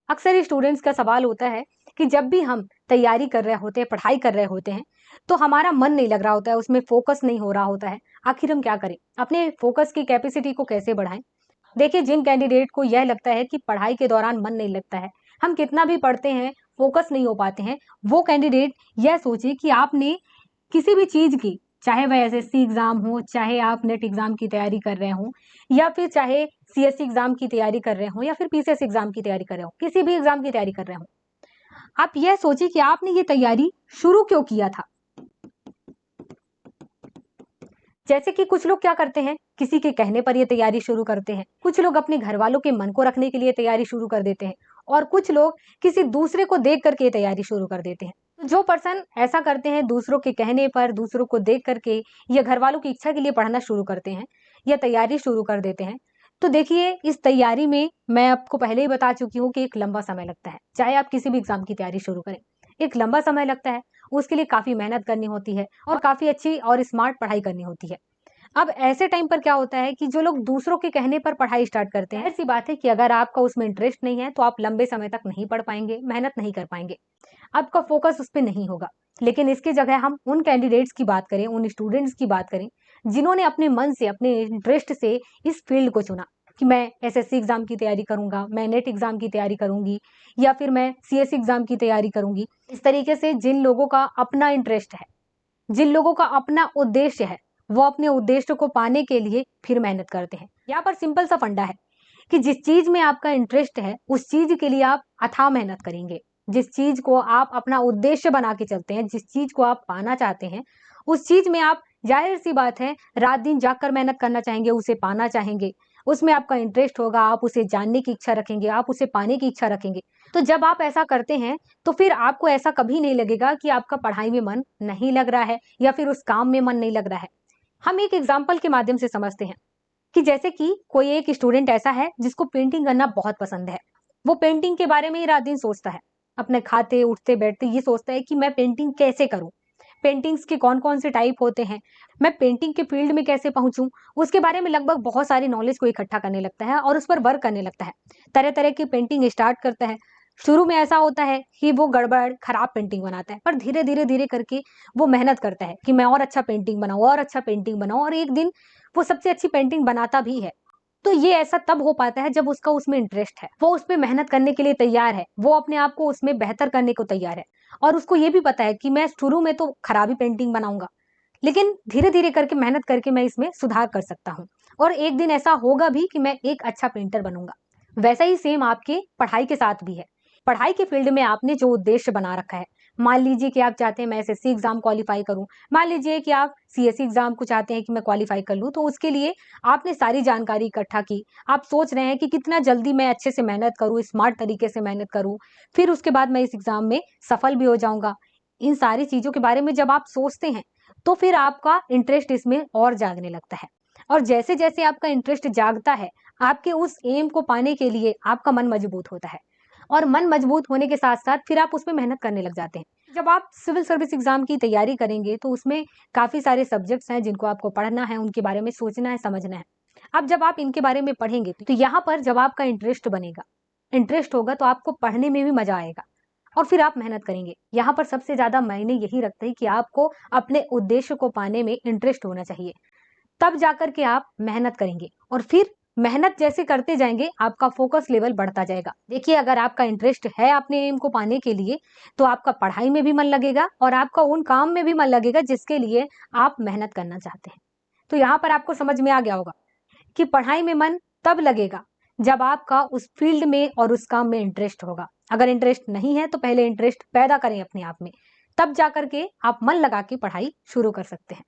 अक्सर स्टूडेंट्स का सवाल होता है कि जब भी हम तैयारी कर रहे होते हैं, पढ़ाई कर रहे होते हैं, तो हमारा मन नहीं लग रहा होता है, उसमें फोकस नहीं हो रहा होता है। आखिर हम क्या करें? अपने फोकस की कैपेसिटी को कैसे बढ़ाएं? देखिए, जिन कैंडिडेट को यह लगता है कि पढ़ाई के दौरान मन नहीं लगता है, हम कितना भी पढ़ते हैं, फोकस नहीं हो पाते हैं, वो कैंडिडेट यह सोचे कि आपने किसी भी चीज की, चाहे वह एसएससी एग्जाम हो, चाहे आप नेट एग्जाम की तैयारी कर रहे हो, या फिर चाहे सीएससी एग्जाम की तैयारी कर रहे हो, या फिर पीसीएस एग्जाम की तैयारी कर रहे हो, किसी भी एग्जाम की तैयारी कर रहे हो, आप यह सोचिए कि आपने ये तैयारी शुरू क्यों किया था। जैसे कि कुछ लोग क्या करते हैं, किसी के कहने पर ये तैयारी शुरू करते हैं, कुछ लोग अपने घर वालों के मन को रखने के लिए तैयारी शुरू कर देते हैं, और कुछ लोग किसी दूसरे को देख करके ये तैयारी शुरू कर देते हैं। तो जो पर्सन ऐसा करते हैं, दूसरों के कहने पर, दूसरों को देख करके या घर वालों की इच्छा के लिए पढ़ना शुरू करते हैं या तैयारी शुरू कर देते हैं, तो देखिए, इस तैयारी में मैं आपको पहले ही बता चुकी हूँ कि एक लंबा समय लगता है। चाहे आप किसी भी एग्जाम की तैयारी शुरू करें, एक लंबा समय लगता है, उसके लिए काफी मेहनत करनी होती है और काफी अच्छी और स्मार्ट पढ़ाई करनी होती है। अब ऐसे टाइम पर क्या होता है कि जो लोग दूसरों के कहने पर पढ़ाई स्टार्ट करते हैं, ऐसी बात है कि अगर आपका उसमें इंटरेस्ट नहीं है तो आप लंबे समय तक नहीं पढ़ पाएंगे, मेहनत नहीं कर पाएंगे, आपका फोकस उस पर नहीं होगा। लेकिन इसकी जगह हम उन कैंडिडेट्स की बात करें, उन स्टूडेंट्स की बात करें जिन्होंने अपने मन से, अपने इंटरेस्ट से इस फील्ड को चुना कि मैं एसएससी एग्जाम की तैयारी करूंगा, मैं नेट एग्जाम की तैयारी करूंगी, या फिर मैं सीएससी एग्जाम की तैयारी करूंगी। इस तरीके से जिन लोगों का अपना इंटरेस्ट है, जिन लोगों का अपना उद्देश्य है, वो अपने उद्देश्य को पाने के लिए फिर मेहनत करते हैं। यहाँ पर सिंपल सा फंडा है कि जिस चीज में आपका इंटरेस्ट है, उस चीज के लिए आप अथाह मेहनत करेंगे। जिस चीज को आप अपना उद्देश्य बना के चलते हैं, जिस चीज को आप पाना चाहते हैं, उस चीज में आप, जाहिर सी बात है, रात दिन जागकर मेहनत करना चाहेंगे, उसे पाना चाहेंगे। उसमें आपका इंटरेस्ट होगा, आप उसे जानने की इच्छा रखेंगे, आप उसे पाने की इच्छा रखेंगे। तो जब आप ऐसा करते हैं तो फिर आपको ऐसा कभी नहीं लगेगा कि आपका पढ़ाई में मन नहीं लग रहा है या फिर उस काम में मन नहीं लग रहा है। हम एक एग्जाम्पल के माध्यम से समझते हैं कि जैसे कि कोई एक स्टूडेंट ऐसा है जिसको पेंटिंग करना बहुत पसंद है। वो पेंटिंग के बारे में ही रात दिन सोचता है, अपने खाते उठते बैठते ये सोचता है कि मैं पेंटिंग कैसे करूं, पेंटिंग्स के कौन कौन से टाइप होते हैं, मैं पेंटिंग के फील्ड में कैसे पहुंचूं। उसके बारे में लगभग बहुत सारी नॉलेज को इकट्ठा करने लगता है और उस पर वर्क करने लगता है, तरह तरह की पेंटिंग स्टार्ट करता है। शुरू में ऐसा होता है कि वो गड़बड़ खराब पेंटिंग बनाता है, पर धीरे धीरे धीरे करके वो मेहनत करता है कि मैं और अच्छा पेंटिंग बनाऊं, और अच्छा पेंटिंग बनाऊं, और एक दिन वो सबसे अच्छी पेंटिंग बनाता भी है। तो ये ऐसा तब हो पाता है जब उसका उसमें इंटरेस्ट है, वो उस पर मेहनत करने के लिए तैयार है, वो अपने आप को उसमें बेहतर करने को तैयार है, और उसको ये भी पता है कि मैं शुरू में तो खराबी पेंटिंग बनाऊंगा, लेकिन धीरे धीरे करके मेहनत करके मैं इसमें सुधार कर सकता हूँ, और एक दिन ऐसा होगा भी कि मैं एक अच्छा पेंटर बनूंगा। वैसा ही सेम आपके पढ़ाई के साथ भी है। पढ़ाई के फील्ड में आपने जो उद्देश्य बना रखा है, मान लीजिए कि आप चाहते हैं मैं एसएससी एग्जाम क्वालिफाई करूं, मान लीजिए कि आप सीएससी एग्जाम को चाहते हैं कि मैं क्वालिफाई कर लूं, तो उसके लिए आपने सारी जानकारी इकट्ठा की, आप सोच रहे हैं कि कितना जल्दी मैं अच्छे से मेहनत करूं, स्मार्ट तरीके से मेहनत करूं, फिर उसके बाद मैं इस एग्जाम में सफल भी हो जाऊंगा। इन सारी चीजों के बारे में जब आप सोचते हैं तो फिर आपका इंटरेस्ट इसमें और जागने लगता है, और जैसे जैसे आपका इंटरेस्ट जागता है, आपके उस एम को पाने के लिए आपका मन मजबूत होता है, और मन मजबूत होने के साथ साथ फिर आप उसमें मेहनत करने लग जाते हैं। जब आप सिविल सर्विस एग्जाम की तैयारी करेंगे तो उसमें काफी सारे सब्जेक्ट्स हैं जिनको आपको पढ़ना है, उनके बारे में सोचना है, समझना है। अब जब आप इनके बारे में पढ़ेंगे तो यहाँ पर जब आपका इंटरेस्ट बनेगा, इंटरेस्ट होगा, तो आपको पढ़ने में भी मजा आएगा और फिर आप मेहनत करेंगे। यहाँ पर सबसे ज्यादा मायने यही रखते हैं कि आपको अपने उद्देश्य को पाने में इंटरेस्ट होना चाहिए, तब जाकर के आप मेहनत करेंगे, और फिर मेहनत जैसे करते जाएंगे आपका फोकस लेवल बढ़ता जाएगा। देखिए, अगर आपका इंटरेस्ट है अपने एम को पाने के लिए, तो आपका पढ़ाई में भी मन लगेगा और आपका उन काम में भी मन लगेगा जिसके लिए आप मेहनत करना चाहते हैं। तो यहाँ पर आपको समझ में आ गया होगा कि पढ़ाई में मन तब लगेगा जब आपका उस फील्ड में और उस काम में इंटरेस्ट होगा। अगर इंटरेस्ट नहीं है तो पहले इंटरेस्ट पैदा करें अपने आप में, तब जाकर के आप मन लगा के पढ़ाई शुरू कर सकते हैं।